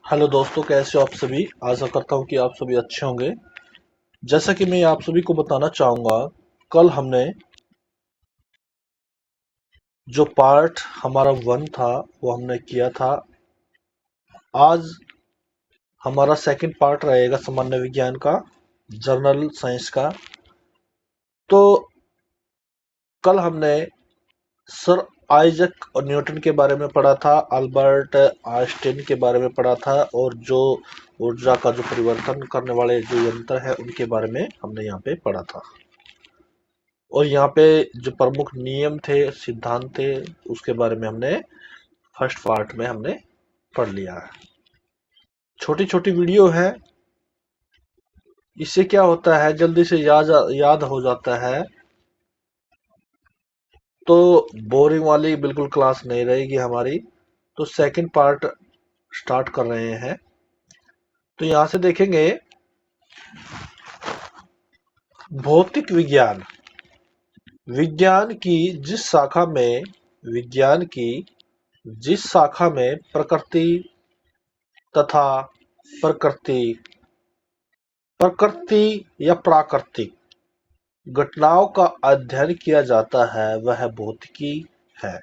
Hello दोस्तों, कैसे हो आप सभी। आशा करता हूँ कि आप सभी अच्छे होंगे। जैसा कि मैं आप सभी को बताना चाहूँगा, कल हमने जो पार्ट हमारा 1 था वो हमने किया था। आज हमारा सेकंड पार्ट रहेगा सामान्य विज्ञान का, जनरल साइंस का। तो कल हमने सर आइजक और न्यूटन के बारे में पढ़ा था, अल्बर्ट आइंस्टीन के बारे में पढ़ा था, और जो ऊर्जा का जो परिवर्तन करने वाले जो यंत्र है उनके बारे में हमने यहाँ पे पढ़ा था। और यहाँ पे जो प्रमुख नियम थे, सिद्धांत थे, उसके बारे में हमने फर्स्ट पार्ट में हमने पढ़ लिया है। छोटी छोटी वीडियो है, इससे क्या होता है जल्दी से याद हो जाता है। तो बोरिंग वाली बिल्कुल क्लास नहीं रहेगी हमारी। तो सेकंड पार्ट स्टार्ट कर रहे हैं। तो यहाँ से देखेंगे भौतिक विज्ञान। विज्ञान की जिस शाखा में विज्ञान की जिस शाखा में प्रकृति तथा प्रकृति प्रकृति या प्राकृतिक घटनाओं का अध्ययन किया जाता है वह भौतिकी है।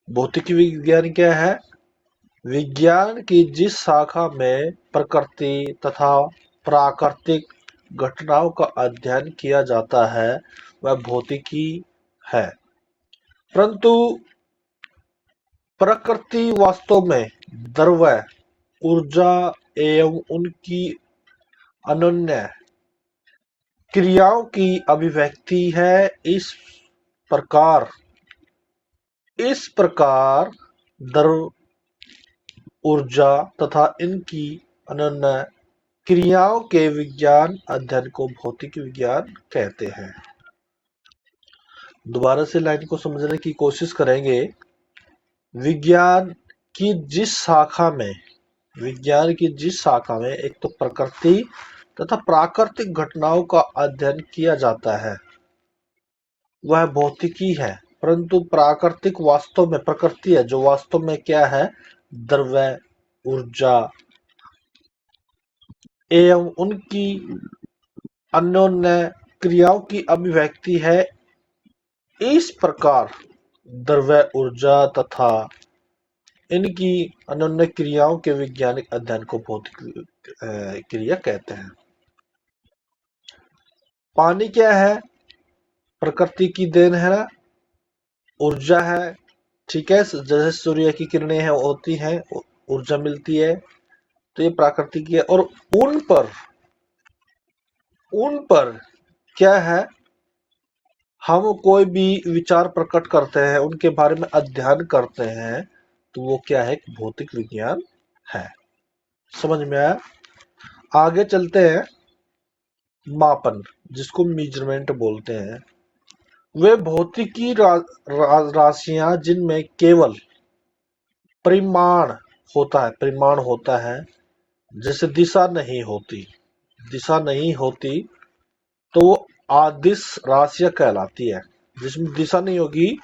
भौतिकी विज्ञान क्या है? विज्ञान की जिस शाखा में प्रकृति तथा प्राकृतिक घटनाओं का अध्ययन किया जाता है वह भौतिकी है। परंतु प्रकृति वास्तव में द्रव्य, ऊर्जा एवं उनकी अनन्य क्रियाओं की अभिव्यक्ति है। इस प्रकार द्रव्य, ऊर्जा तथा इनकी अनन्य क्रियाओं के विज्ञान अध्ययन को भौतिक विज्ञान कहते हैं। दोबारा से लाइन को समझने की कोशिश करेंगे। विज्ञान की जिस शाखा में एक तो प्रकृति तथा प्राकृतिक घटनाओं का अध्ययन किया जाता है वह भौतिकी है। परंतु प्राकृतिक वास्तव में प्रकृति है, जो वास्तव में क्या है? द्रव्य, ऊर्जा एवं उनकी अन्योन्य क्रियाओं की अभिव्यक्ति है। इस प्रकार द्रव्य, ऊर्जा तथा इनकी अन्योन्य क्रियाओं के वैज्ञानिक अध्ययन को भौतिक क्रिया कहते हैं। पानी क्या है? प्रकृति की देन है ना, ऊर्जा है। ठीक है, जैसे सूर्य की किरणें हैं होती हैं, ऊर्जा मिलती है, तो ये प्राकृतिक है। और उन पर क्या है? हम कोई भी विचार प्रकट करते हैं, उनके बारे में अध्ययन करते हैं, तो वो क्या है? एक भौतिक विज्ञान है। समझ में आया? आगे चलते हैं। मापन, जिसको मेजरमेंट बोलते हैं, वे भौतिकी राशियां जिनमें केवल परिमाण होता है। जैसे दिशा नहीं होती तो वो आदिश राशियां कहलाती है। जिसमें दिशा नहीं होगी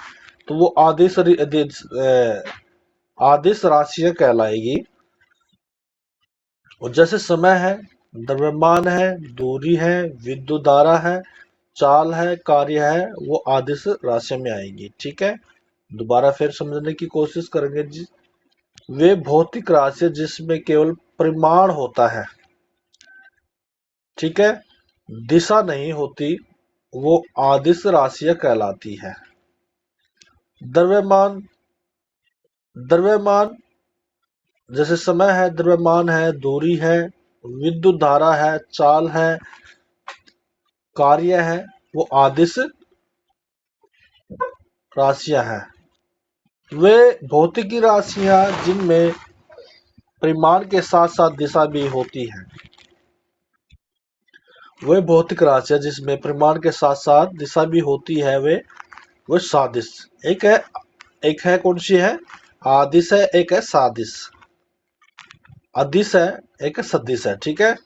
तो वो आदिश राशियां कहलाएगी। और जैसे समय है, द्रव्यमान है, दूरी है, विद्युत धारा है, चाल है, कार्य है, वो आदिश राशियों में आएंगी। ठीक है, दोबारा फिर समझने की कोशिश करेंगे। वे भौतिक राशियां जिसमें केवल परिमाण होता है, ठीक है, दिशा नहीं होती, वो आदिश राशियां कहलाती है। द्रव्यमान द्रव्यमान जैसे समय है, द्रव्यमान है, दूरी है, विद्युत धारा है, चाल है, कार्य है, वो आदिश राशियां हैं। वे भौतिकी राशियां जिनमें परिमाण के साथ साथ दिशा भी होती है। वे भौतिक राशियां जिसमें परिमाण के साथ साथ दिशा भी होती है, वे सादिश। एक है कौन सी है? आदिश है, एक है सादिश। अदिश है, एक है सदिश है। ठीक है,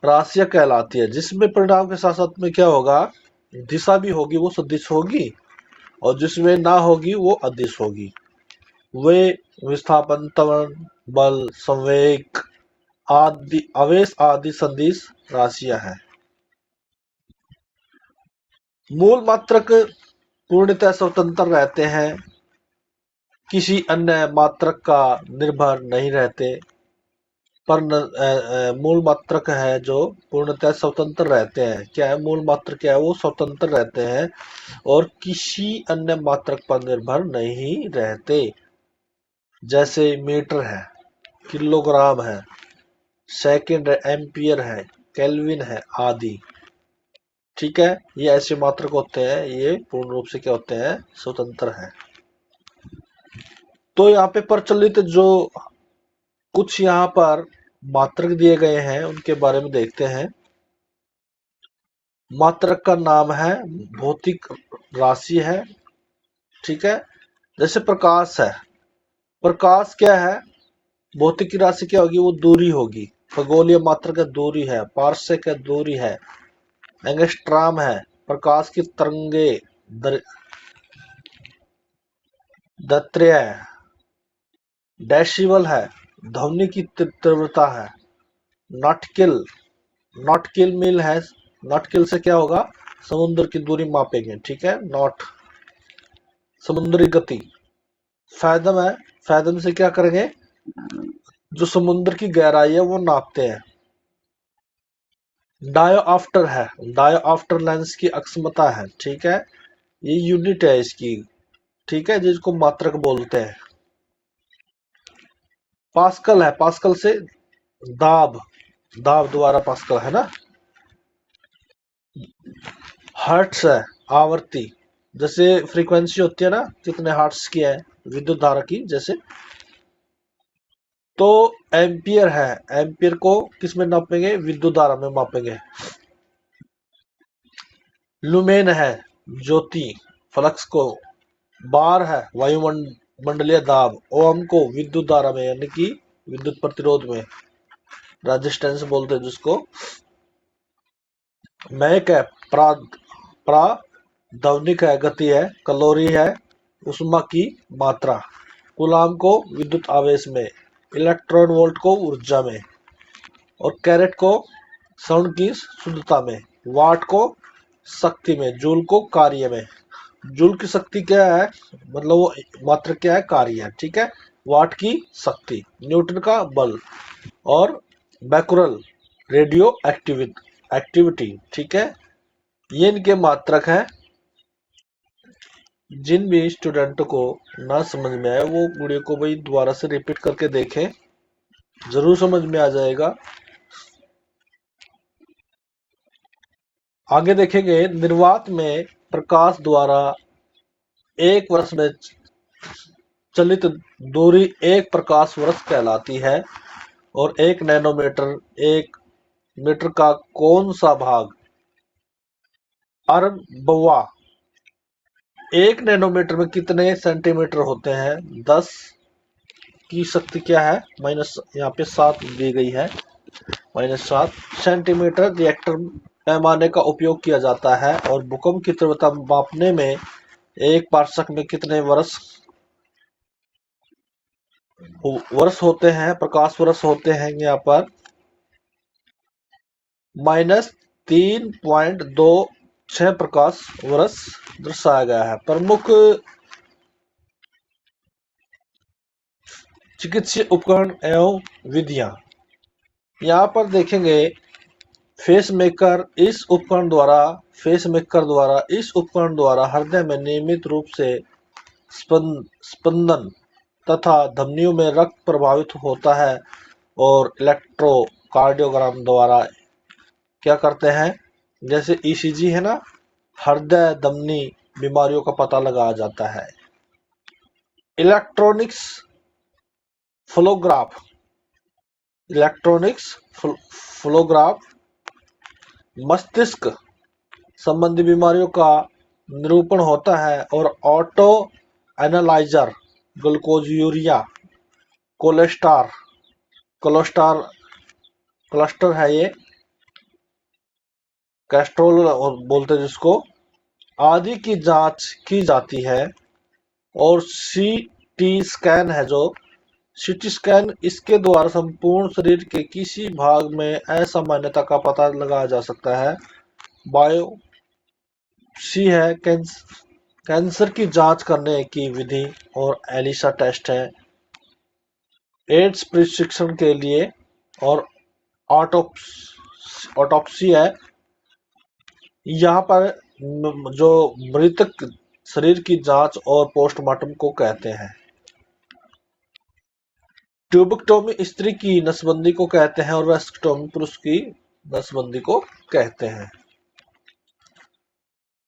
राशियां कहलाती है जिसमें परिणाम के साथ साथ में क्या होगा? दिशा भी होगी, वो सदिश होगी, और जिसमें ना होगी वो अदिश होगी। वे विस्थापन, त्वरण, बल, संवेग आदि, आवेश आदि सदिश राशियां हैं। मूल मात्रक पूर्णतः स्वतंत्र रहते हैं, किसी अन्य मात्रक का निर्भर नहीं रहते, पर मूल मात्रक है जो पूर्णतः स्वतंत्र रहते हैं। क्या है मूल मात्रक? क्या है वो? स्वतंत्र रहते हैं और किसी अन्य मात्रक पर निर्भर नहीं रहते। जैसे मीटर है, किलोग्राम है, सेकंड है, एम्पियर है, केल्विन है आदि। ठीक है, ये ऐसे मात्रक होते हैं, ये पूर्ण रूप से क्या होते हैं? स्वतंत्र है। तो यहाँ पे प्रचलित जो कुछ यहाँ पर मात्रक दिए गए हैं उनके बारे में देखते हैं। मात्रक का नाम है, भौतिक राशि है। ठीक है, जैसे प्रकाश है, प्रकाश क्या है? भौतिक की राशि क्या होगी? वो दूरी होगी। खगोलीय मात्रक है, दूरी है। पारसेक है, दूरी है। एंगस्ट्रॉम है, प्रकाश की तरंगे दैर्ध्य है। डेसिबल है, ध्वनि की तीव्रता है। नॉटिकल, नॉटिकल मील है, नॉटिकल से क्या होगा? समुद्र की दूरी मापेंगे। ठीक है, नॉट समुद्री गति। फैदम है, फैदम से क्या करेंगे? जो समुद्र की गहराई है वो नापते हैं। डायोप्टर है, डायोप्टर लेंस की अक्षमता है। ठीक है, ये यूनिट है इसकी। ठीक है, जिसको मात्रक बोलते हैं। पास्कल है, पास्कल से दाब, दाब द्वारा पास्कल है ना। हर्ट्स है, आवृत्ति, जैसे फ्रीक्वेंसी होती है ना, कितने हर्ट्स की है विद्युत धारा की, जैसे। तो एम्पियर है, एम्पियर को किस में नापेंगे? विद्युत धारा में मापेंगे। लुमेन है, ज्योति, फ्लक्स को। बार है, वायुमंडलीय दाब। ओम को विद्युत धारा में, यानी कि विद्युत प्रतिरोध में, रेजिस्टेंस बोलते हैं जिसको। मैक है, प्रादैनिक है, गति है। कैलोरी है, उष्मा की मात्रा। कूलाम को विद्युत आवेश में। इलेक्ट्रॉन वोल्ट को ऊर्जा में। और कैरेट को साउंड की शुद्धता में। वाट को शक्ति में। जूल को कार्य में। जूल की शक्ति क्या है? मतलब वो मात्रक क्या है? कार्य है। ठीक है, वाट की शक्ति। न्यूटन का बल। और बैकुरल, रेडियो एक्टिविटी। ठीक है, ये इनके मात्रक हैं। जिन भी स्टूडेंट को ना समझ में आए वो वीडियो को भाई दोबारा से रिपीट करके देखें, जरूर समझ में आ जाएगा। आगे देखेंगे, निर्वात में प्रकाश द्वारा एक वर्ष में चलित दूरी एक प्रकाश वर्ष कहलाती है। और एक नैनोमीटर, एक मीटर का कौन सा भाग? अरबवा। एक नैनोमीटर में कितने सेंटीमीटर होते हैं? 10 की शक्ति क्या है? माइनस, यहाँ पे 7 दी गई है, -7 सेंटीमीटर। रिएक्टर पैमाने का उपयोग किया जाता है। और भूकंप की तीव्रता मापने में एक पारसक में कितने वर्ष होते हैं? प्रकाश वर्ष होते हैं यहाँ पर -3.26 प्रकाश वर्ष दर्शाया गया है। प्रमुख चिकित्सीय उपकरण एवं विधियां यहाँ पर देखेंगे। फेसमेकर द्वारा इस उपकरण द्वारा हृदय में नियमित रूप से स्पंदन तथा धमनियों में रक्त प्रवाहित होता है। और इलेक्ट्रोकार्डियोग्राम द्वारा क्या करते हैं? जैसे ईसीजी है ना, हृदय धमनी बीमारियों का पता लगाया जाता है। इलेक्ट्रॉनिक्स फ्लोग्राफ, इलेक्ट्रॉनिक्स फ्लोग्राफ मस्तिष्क संबंधी बीमारियों का निरूपण होता है। और auto analyser glucose, urea, cholesterol cholesterol cluster है, ये कैस्ट्रोल बोलते हैं जिसको, आदि की जांच की जाती है। और सीटी स्कैन है जो सीटी स्कैन इसके द्वारा संपूर्ण शरीर के किसी भाग में असामान्यता का पता लगाया जा सकता है। बायोप्सी है कैंसर की जांच करने की विधि, और एलिसा टेस्ट है एड्स परीक्षण के लिए, और ऑटोप्सी है यहाँ पर जो मृतक शरीर की जांच और पोस्टमार्टम को कहते हैं। ट्यूबेक्टोमी स्त्री की नसबंदी को कहते हैं, और वेस्टेक्टोमी पुरुष की नसबंदी को कहते हैं।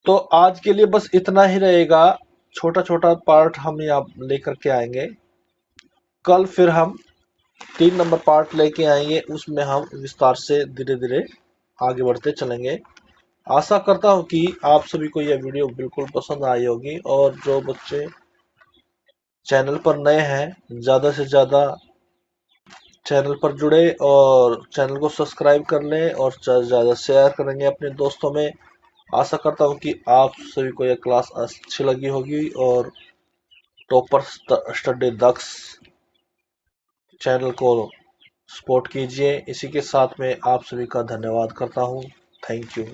तो आज के लिए बस इतना ही रहेगा। छोटा छोटा पार्ट हम यहाँ लेकर के आएंगे। कल फिर हम 3 नंबर पार्ट लेके आएंगे, उसमें हम विस्तार से धीरे धीरे आगे बढ़ते चलेंगे। आशा करता हूँ कि आप सभी को यह वीडियो बिल्कुल पसंद आई होगी, और जो बच्चे चैनल पर नए हैं ज़्यादा से ज़्यादा चैनल पर जुड़े और चैनल को सब्सक्राइब कर लें, और ज़्यादा शेयर करेंगे अपने दोस्तों में। आशा करता हूँ कि आप सभी को यह क्लास अच्छी लगी होगी, और टॉपर स्टडी दक्ष चैनल को सपोर्ट कीजिए। इसी के साथ में आप सभी का धन्यवाद करता हूँ। Thank you.